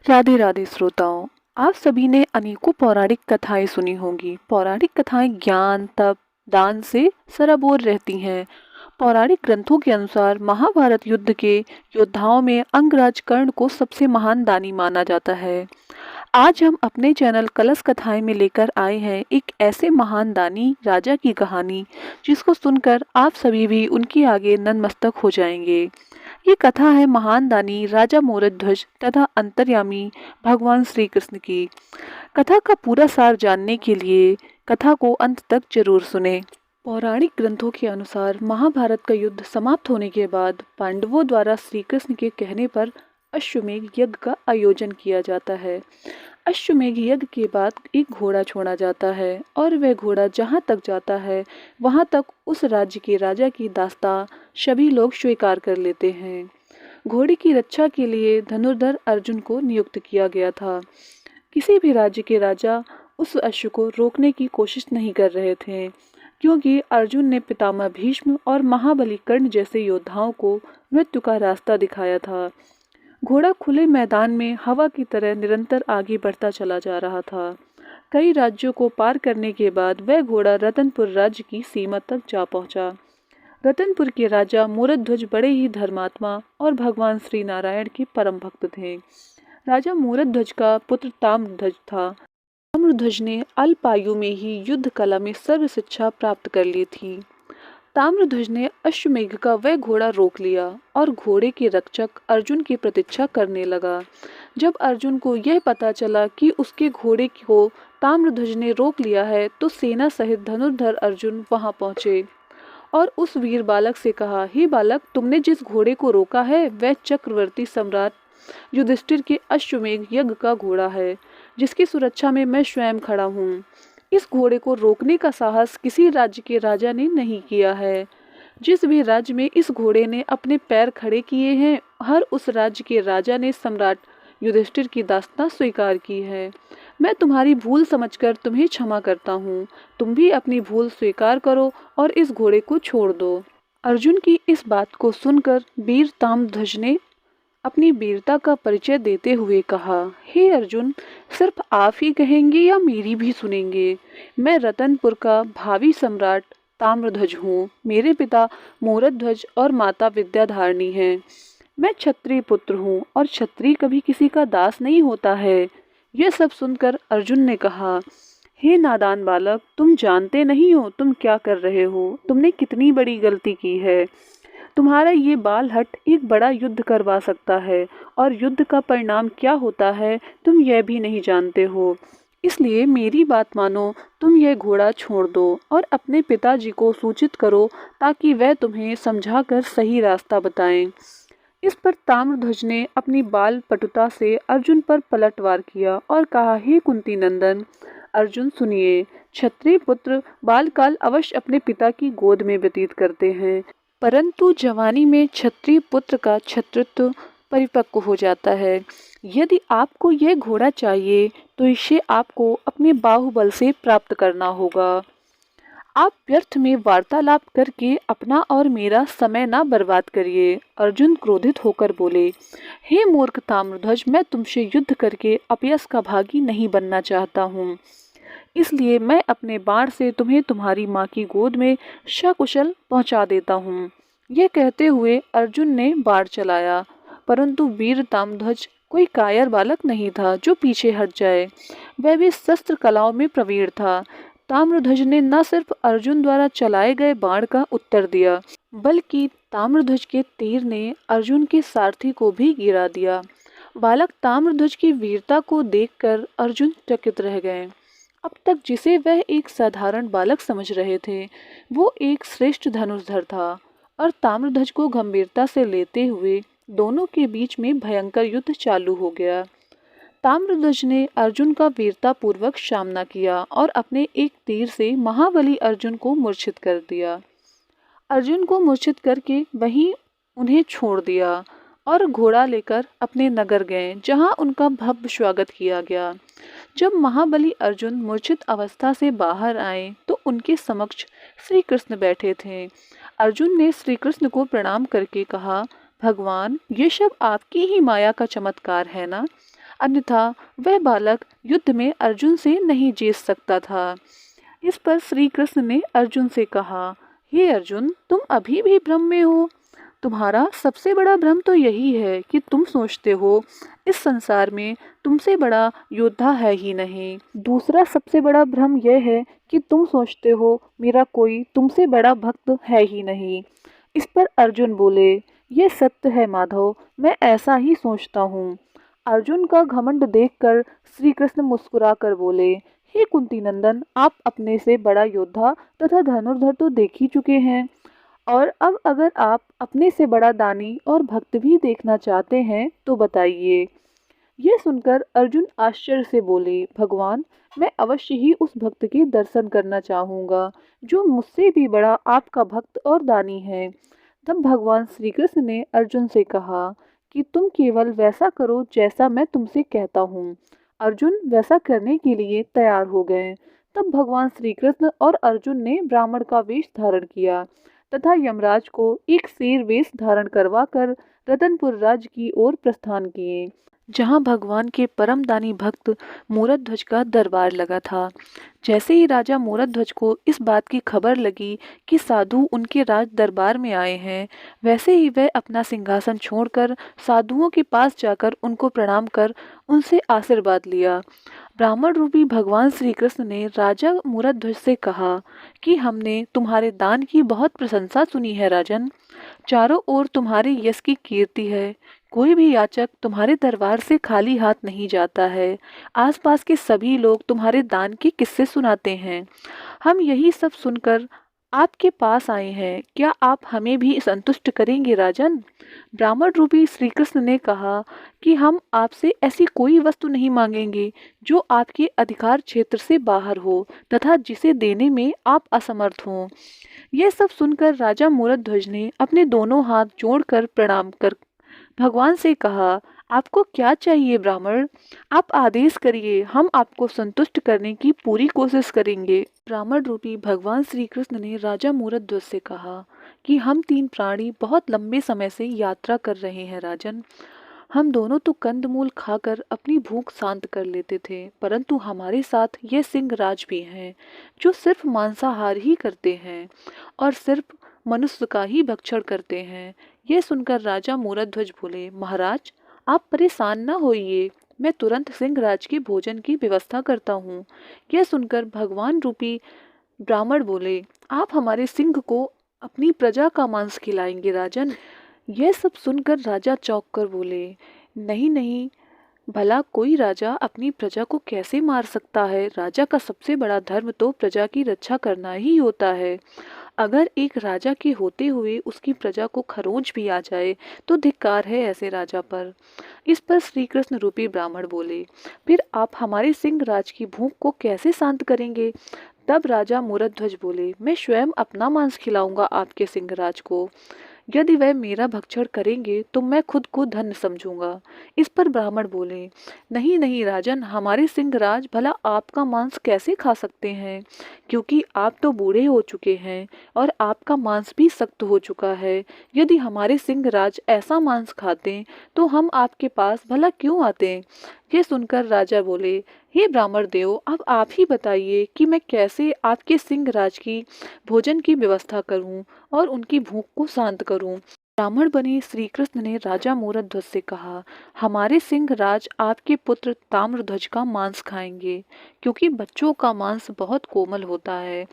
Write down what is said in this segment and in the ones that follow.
राधे राधे श्रोताओं। आप सभी ने अनेकों पौराणिक कथाएं सुनी होंगी। पौराणिक कथाएं ज्ञान तप दान से सराबोर रहती हैं। पौराणिक ग्रंथों के अनुसार महाभारत युद्ध के योद्धाओं में अंगराज कर्ण को सबसे महान दानी माना जाता है। आज हम अपने चैनल कलश कथाएं में लेकर आए हैं एक ऐसे महान दानी राजा की कहानी, जिसको सुनकर आप सभी भी उनके आगे नतमस्तक हो जाएंगे। ये कथा है महान दानी राजा मोरध्वज तथा अंतर्यामी भगवान श्री कृष्ण की। कथा का पूरा सार जानने के लिए कथा को अंत तक जरूर सुने। पौराणिक ग्रंथों के अनुसार महाभारत का युद्ध समाप्त होने के बाद पांडवों द्वारा श्री कृष्ण के कहने पर अश्वमेध यज्ञ का आयोजन किया जाता है। अश्वमेध यज्ञ के बाद एक घोड़ा छोड़ा जाता है और वह घोड़ा जहाँ तक जाता है वहाँ तक उस राज्य के राजा की दास्तां सभी लोग स्वीकार कर लेते हैं। घोड़े की रक्षा के लिए धनुर्धर अर्जुन को नियुक्त किया गया था। किसी भी राज्य के राजा उस अश्व को रोकने की कोशिश नहीं कर रहे थे, क्योंकि अर्जुन ने पितामह भीष्म और महाबली कर्ण जैसे योद्धाओं को मृत्यु का रास्ता दिखाया था। घोड़ा खुले मैदान में हवा की तरह निरंतर आगे बढ़ता चला जा रहा था। कई राज्यों को पार करने के बाद वह घोड़ा रतनपुर राज्य की सीमा तक जा पहुंचा। रतनपुर के राजा मूरध्वज बड़े ही धर्मात्मा और भगवान श्री नारायण के परम भक्त थे। राजा मूरध्वज का पुत्र ताम्रध्वज था। ताम्रध्वज ने अल्प आयु में ही युद्ध कला में सर्व शिक्षा प्राप्त कर ली थी। ताम्रध्वज ने अश्वमेध का वह घोड़ा रोक लिया और घोड़े के रक्षक अर्जुन की प्रतीक्षा करने लगा। जब अर्जुन को यह पता चला कि उसके घोड़े को ताम्रध्वज ने रोक लिया है, तो सेना सहित धनुर्धर अर्जुन वहां पहुंचे और उस वीर बालक से कहा, हे बालक, तुमने जिस घोड़े को रोका है वह चक्रवर्ती सम्राट युधिष्ठिर के अश्वमेध यज्ञ का घोड़ा है, जिसकी सुरक्षा में मैं स्वयं खड़ा हूँ। इस घोड़े को रोकने का साहस किसी राज्य के राजा ने नहीं किया है। जिस भी राज्य में इस घोड़े ने अपने पैर खड़े किए हैं, हर उस राज्य के राजा ने सम्राट युधिष्ठिर की दास्तां स्वीकार की है। मैं तुम्हारी भूल समझकर तुम्हें क्षमा करता हूँ। तुम भी अपनी भूल स्वीकार करो और इस घोड़े को छोड़ दो। अर्जुन की इस बात को सुनकर वीर ताम्रध्वज ने अपनी वीरता का परिचय देते हुए कहा, हे अर्जुन, सिर्फ आप ही कहेंगे या मेरी भी सुनेंगे? मैं रतनपुर का भावी सम्राट ताम्रध्वज हूँ। मेरे पिता मूरध्वज और माता विद्याधारिणी हैं। मैं क्षत्रिय पुत्र हूँ और क्षत्रिय कभी किसी का दास नहीं होता है। यह सब सुनकर अर्जुन ने कहा, हे नादान बालक, तुम जानते नहीं हो तुम क्या कर रहे हो। तुमने कितनी बड़ी गलती की है। तुम्हारा ये बाल हट एक बड़ा युद्ध करवा सकता है और युद्ध का परिणाम क्या होता है तुम यह भी नहीं जानते हो। इसलिए मेरी बात मानो, तुम यह घोड़ा छोड़ दो और अपने पिताजी को सूचित करो ताकि वह तुम्हें समझाकर सही रास्ता बताएं। इस पर ताम्रध्वज ने अपनी बाल पटुता से अर्जुन पर पलटवार किया और कहा, हे कुंती नंदन अर्जुन, सुनिए। क्षत्रिय पुत्र बालकाल अवश्य अपने पिता की गोद में व्यतीत करते हैं, परंतु जवानी में क्षत्रिय पुत्र का क्षत्रित्व परिपक्व हो जाता है। यदि आपको यह घोड़ा चाहिए तो इसे आपको अपने बाहुबल से प्राप्त करना होगा। आप व्यर्थ में वार्तालाप करके अपना और मेरा समय ना बर्बाद करिए। अर्जुन क्रोधित होकर बोले, हे मूर्ख ताम्रध्वज, मैं तुमसे युद्ध करके अपयश का भागी नहीं बनना चाहता हूँ। इसलिए मैं अपने बाण से तुम्हें तुम्हारी माँ की गोद में सकुशल पहुंचा देता हूँ। यह कहते हुए अर्जुन ने बाण चलाया, परंतु वीर ताम्रध्वज कोई कायर बालक नहीं था जो पीछे हट जाए। वह भी शस्त्र कलाओं में प्रवीण था। ताम्रध्वज ने न सिर्फ अर्जुन द्वारा चलाए गए बाण का उत्तर दिया, बल्कि ताम्रध्वज के तीर ने अर्जुन के सारथी को भी गिरा दिया। बालक ताम्रध्वज की वीरता को देखकर अर्जुन चकित रह गए। अब तक जिसे वह एक साधारण बालक समझ रहे थे, वो एक श्रेष्ठ धनुर्धर था और ताम्रध्वज को गंभीरता से लेते हुए दोनों के बीच में भयंकर युद्ध चालू हो गया। ताम्रध्वज ने अर्जुन का वीरता पूर्वक सामना किया और अपने एक तीर से महाबली अर्जुन को मूर्छित कर दिया। अर्जुन को मूर्छित करके वहीं उन्हें छोड़ दिया और घोड़ा लेकर अपने नगर गए, जहां उनका भव्य स्वागत किया गया। जब महाबली अर्जुन मूर्छित अवस्था से बाहर आए तो उनके समक्ष श्री कृष्ण बैठे थे। अर्जुन ने श्री कृष्ण को प्रणाम करके कहा, भगवान, ये सब आपकी ही माया का चमत्कार है ना? अन्यथा वह बालक युद्ध में अर्जुन से नहीं जीत सकता था। इस पर श्री कृष्ण ने अर्जुन से कहा, हे अर्जुन, तुम अभी भी भ्रम में हो। तुम्हारा सबसे बड़ा भ्रम तो यही है कि तुम सोचते हो इस संसार में तुमसे बड़ा योद्धा है ही नहीं। दूसरा सबसे बड़ा भ्रम यह है कि तुम सोचते हो मेरा कोई तुमसे बड़ा भक्त है ही नहीं। इस पर अर्जुन बोले, ये सत्य है माधव, मैं ऐसा ही सोचता हूँ। अर्जुन का घमंड देखकर श्री कृष्ण मुस्कुराकर बोले, हे कुंती नंदन, आप अपने से बड़ा योद्धा तथा धनुर्धर तो देख ही चुके हैं, और अब अगर आप अपने से बड़ा दानी और भक्त भी देखना चाहते हैं तो बताइए। यह सुनकर अर्जुन आश्चर्य से बोले, भगवान, मैं अवश्य ही उस भक्त के दर्शन करना चाहूँगा जो मुझसे भी बड़ा आपका भक्त और दानी है। तब भगवान श्री कृष्ण ने अर्जुन से कहा कि तुम केवल वैसा करो जैसा मैं तुमसे कहता हूँ। अर्जुन वैसा करने के लिए तैयार हो गए। तब भगवान श्री कृष्ण और अर्जुन ने ब्राह्मण का वेश धारण किया तथा यमराज को एक शेर वेश धारण करवाकर रतनपुर राज्य की ओर प्रस्थान किए, जहां भगवान के परम दानी भक्त मूरध्वज का दरबार लगा था। जैसे ही राजा मूरध्वज को इस बात की खबर लगी कि साधु उनके राज दरबार में आए हैं, वैसे ही वह अपना सिंहासन छोड़कर साधुओं के पास जाकर उनको प्रणाम कर उनसे आशीर्वाद लिया। ब्राह्मण रूपी भगवान श्री कृष्ण ने राजा मूरध्वज से कहा कि हमने तुम्हारे दान की बहुत प्रशंसा सुनी है राजन। चारों ओर तुम्हारे यश की कीर्ति है। कोई भी याचक तुम्हारे दरबार से खाली हाथ नहीं जाता है। आसपास के सभी लोग तुम्हारे दान के किस्से सुनाते हैं। हम यही सब सुनकर आपके पास आए हैं। क्या आप हमें भी संतुष्ट करेंगे राजन? ब्राह्मण रूपी श्री कृष्ण ने कहा कि हम आपसे ऐसी कोई वस्तु नहीं मांगेंगे जो आपके अधिकार क्षेत्र से बाहर हो तथा जिसे देने में आप असमर्थ हों। यह सब सुनकर राजा मूरध्वज ने अपने दोनों हाथ जोड़कर प्रणाम कर भगवान से कहा, आपको क्या चाहिए ब्राह्मण? आप आदेश करिए, हम आपको संतुष्ट करने की पूरी कोशिश करेंगे। ब्राह्मण रूपी भगवान श्री कृष्ण ने राजा मूरध्वज से कहा कि हम तीन प्राणी बहुत लंबे समय से यात्रा कर रहे हैं राजन। हम दोनों तो कंदमूल खाकर अपनी भूख शांत कर लेते थे, परंतु हमारे साथ ये सिंहराज भी हैं जो सिर्फ मांसाहार ही करते हैं और सिर्फ मनुष्य का ही भक्षण करते हैं। यह सुनकर राजा मूरध्वज बोले, महाराज, आप परेशान न होइए, मैं तुरंत सिंहराज के भोजन की व्यवस्था करता हूँ। यह सुनकर भगवान रूपी ब्राह्मण बोले, आप हमारे सिंह को अपनी प्रजा का मांस खिलाएंगे राजन? यह सब सुनकर राजा चौंक कर बोले, नहीं नहीं, भला कोई राजा अपनी प्रजा को कैसे मार सकता है? राजा का सबसे बड़ा धर्म तो प्रजा की रक्षा करना ही होता है। अगर एक राजा के होते हुए उसकी प्रजा को खरोंच भी आ जाए तो धिक्कार है ऐसे राजा पर। इस पर श्री कृष्ण रूपी ब्राह्मण बोले, फिर आप हमारे सिंह राज की भूख को कैसे शांत करेंगे? तब राजा मूरध्वज बोले, मैं स्वयं अपना मांस खिलाऊंगा आपके सिंहराज को। यदि वह मेरा भक्षण करेंगे तो मैं खुद को धन्य समझूंगा। इस पर ब्राह्मण बोले, नहीं नहीं राजन, हमारे सिंहराज भला आपका मांस कैसे खा सकते हैं, क्योंकि आप तो बूढ़े हो चुके हैं और आपका मांस भी सख्त हो चुका है। यदि हमारे सिंहराज ऐसा मांस खाते तो हम आपके पास भला क्यों आते? ये सुनकर राजा बोले, हे ब्राह्मण देव, अब आप ही बताइए कि मैं कैसे आपके सिंहराज की भोजन की व्यवस्था करूं और उनकी भूख को शांत करूं। ब्राह्मण बने श्री कृष्ण ने राजा मूरध्वज से कहा, हमारे सिंहराज आपके पुत्र ताम्रध्वज का मांस खाएंगे, क्योंकि बच्चों का मांस बहुत कोमल होता है।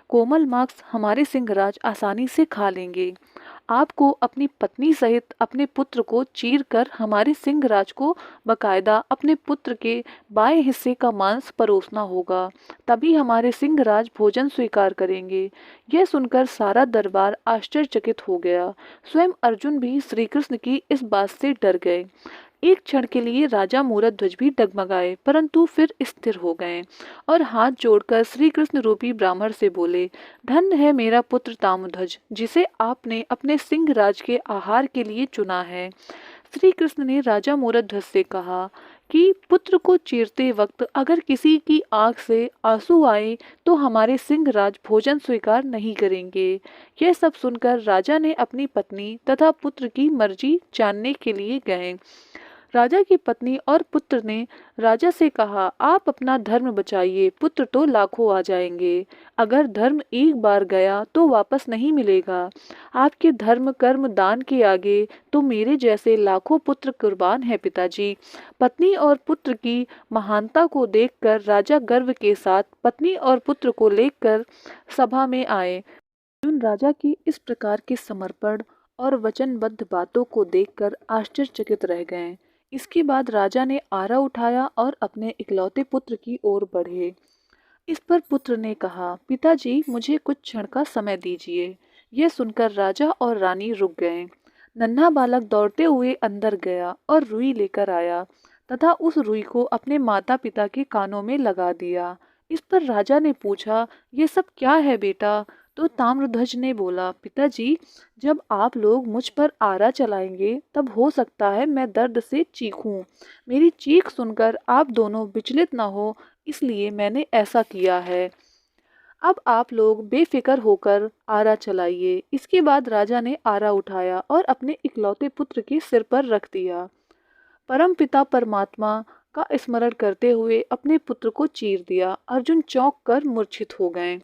कोमल मांस हमारे सिंहराज आसानी से खा लेंगे। आपको अपनी पत्नी सहित अपने पुत्र को चीर कर हमारे सिंहराज को बकायदा अपने पुत्र के बाएं हिस्से का मांस परोसना होगा, तभी हमारे सिंहराज भोजन स्वीकार करेंगे। यह सुनकर सारा दरबार आश्चर्यचकित हो गया। स्वयं अर्जुन भी श्री कृष्ण की इस बात से डर गए। एक क्षण के लिए राजा मूरध्वज भी डगमगाए, परंतु फिर स्थिर हो गए और हाथ जोड़कर श्री कृष्ण रूपी ब्राह्मण से बोले, धन्य है मेरा पुत्र ताम्रध्वज, जिसे आपने अपने सिंह राज के आहार के लिए चुना है। श्री कृष्ण ने राजा मूरध्वज से कहा कि पुत्र को चीरते वक्त अगर किसी की आंख से आंसू आए तो हमारे सिंह राज भोजन स्वीकार नहीं करेंगे। यह सब सुनकर राजा ने अपनी पत्नी तथा पुत्र की मर्जी जानने के लिए गए। राजा की पत्नी और पुत्र ने राजा से कहा, आप अपना धर्म बचाइए, पुत्र तो लाखों आ जाएंगे। अगर धर्म एक बार गया तो वापस नहीं मिलेगा। आपके धर्म कर्म दान के आगे तो मेरे जैसे लाखों पुत्र कुर्बान हैं पिताजी। पत्नी और पुत्र की महानता को देखकर राजा गर्व के साथ पत्नी और पुत्र को लेकर सभा में आए। अर्जुन राजा की इस प्रकार के समर्पण और वचनबद्ध बातों को देखकर आश्चर्यचकित रह गए। इसके बाद राजा ने आरा उठाया और अपने इकलौते पुत्र की ओर बढ़े। इस पर पुत्र ने कहा, पिताजी मुझे कुछ क्षण का समय दीजिए। यह सुनकर राजा और रानी रुक गए। नन्हा बालक दौड़ते हुए अंदर गया और रुई लेकर आया तथा उस रुई को अपने माता पिता के कानों में लगा दिया। इस पर राजा ने पूछा, ये सब क्या है बेटा? तो ताम्रध्वज ने बोला, पिताजी जब आप लोग मुझ पर आरा चलाएंगे तब हो सकता है मैं दर्द से चीखूं। मेरी चीख सुनकर आप दोनों विचलित न हो, इसलिए मैंने ऐसा किया है। अब आप लोग बेफिक्र होकर आरा चलाइए। इसके बाद राजा ने आरा उठाया और अपने इकलौते पुत्र के सिर पर रख दिया। परमपिता परमात्मा का स्मरण करते हुए अपने पुत्र को चीर दिया। अर्जुन चौंक कर मूर्छित हो गए।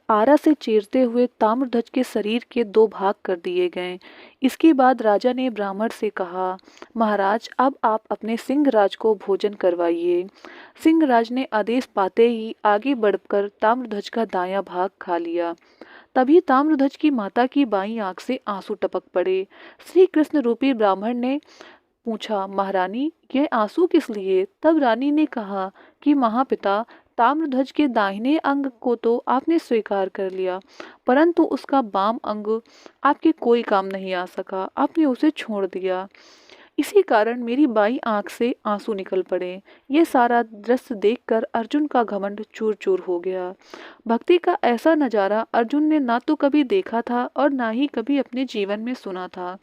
आरा से चीरते हुए ताम्रध्वज के शरीर के दो भाग कर दिए गए। इसके बाद राजा ने ब्राह्मण से कहा, महाराज अब आप अपने सिंहराज को भोजन करवाइए। सिंहराज ने आदेश पाते ही आगे बढ़कर ताम्रध्वज का दायां भाग खा लिया। तभी ताम्रध्वज की माता की बाईं आंख से आंसू टपक पड़े। श्री कृष्ण रूपी ब्राह्मण ने पूछा, महारानी यह आंसू किस लिए? तब रानी ने कहा कि महापिता ताम्रध्वज के दाहिने अंग को तो आपने स्वीकार कर लिया, परंतु उसका बाम अंग आपके कोई काम नहीं आ सका, आपने उसे छोड़ दिया। इसी कारण मेरी बाईं आंख से आंसू निकल पड़े। ये सारा दृश्य देखकर अर्जुन का घमंड चूर चूर हो गया। भक्ति का ऐसा नज़ारा अर्जुन ने ना तो कभी देखा था और ना ही कभी अपने जीवन में सुना था।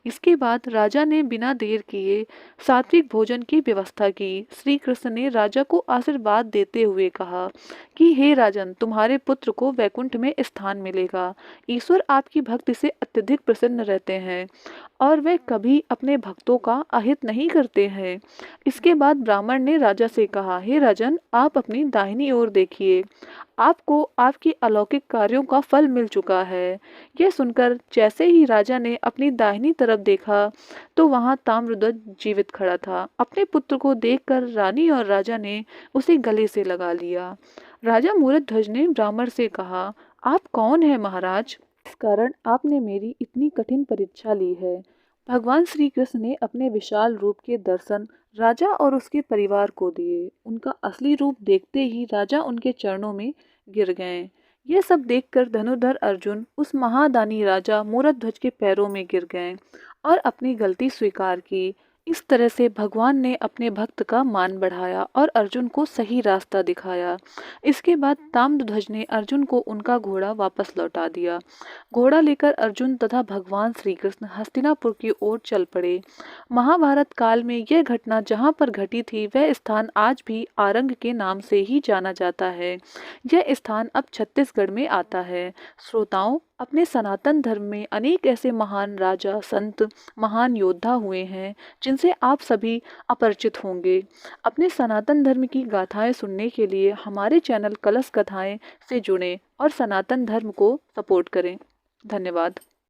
इसके बाद राजा ने बिना देर किए सात्विक भोजन की व्यवस्था की। श्री कृष्ण ने राजा को आशीर्वाद देते हुए कहा कि हे राजन, तुम्हारे पुत्र को वैकुंठ में स्थान मिलेगा। ईश्वर आपकी भक्ति से अत्यधिक प्रसन्न रहते हैं और वे कभी अपने भक्तों का अहित नहीं करते हैं। इसके बाद ब्राह्मण ने राजा से कहा, हे राजन, आप अपनी दाहिनी ओर देखिए, आपको आपके अलौकिक कार्यों का फल मिल चुका है। यह सुनकर जैसे ही राजा ने अपनी दाहिनी तरफ देखा तो वहां ताम्रध्वज जीवित खड़ा था। अपने पुत्र को देखकर रानी और राजा ने उसे गले से लगा लिया। राजा मूर्धध्वज ने ब्राह्मण से कहा, आप कौन हैं महाराज? इस कारण आपने मेरी इतनी कठिन परीक्षा ली है। भगवान श्री कृष्ण ने अपने विशाल रूप के दर्शन राजा और उसके परिवार को दिए। उनका असली रूप देखते ही राजा उनके चरणों में गिर गए। यह सब देखकर धनुर्धर अर्जुन उस महादानी राजा मूर्धध्वज के पैरों में गिर गए और अपनी गलती स्वीकार की। इस तरह से भगवान ने अपने भक्त का मान बढ़ाया और अर्जुन को सही रास्ता दिखाया। इसके बाद ताम्रध्वज ने अर्जुन को उनका घोड़ा वापस लौटा दिया। घोड़ा लेकर अर्जुन तथा भगवान श्री कृष्ण हस्तिनापुर की ओर चल पड़े। महाभारत काल में यह घटना जहाँ पर घटी थी वह स्थान आज भी आरंग के नाम से ही जाना जाता है। यह स्थान अब छत्तीसगढ़ में आता है। श्रोताओं, अपने सनातन धर्म में अनेक ऐसे महान राजा, संत, महान योद्धा हुए हैं जिनसे आप सभी अपरिचित होंगे। अपने सनातन धर्म की गाथाएं सुनने के लिए हमारे चैनल कलश कथाएं से जुड़ें और सनातन धर्म को सपोर्ट करें। धन्यवाद।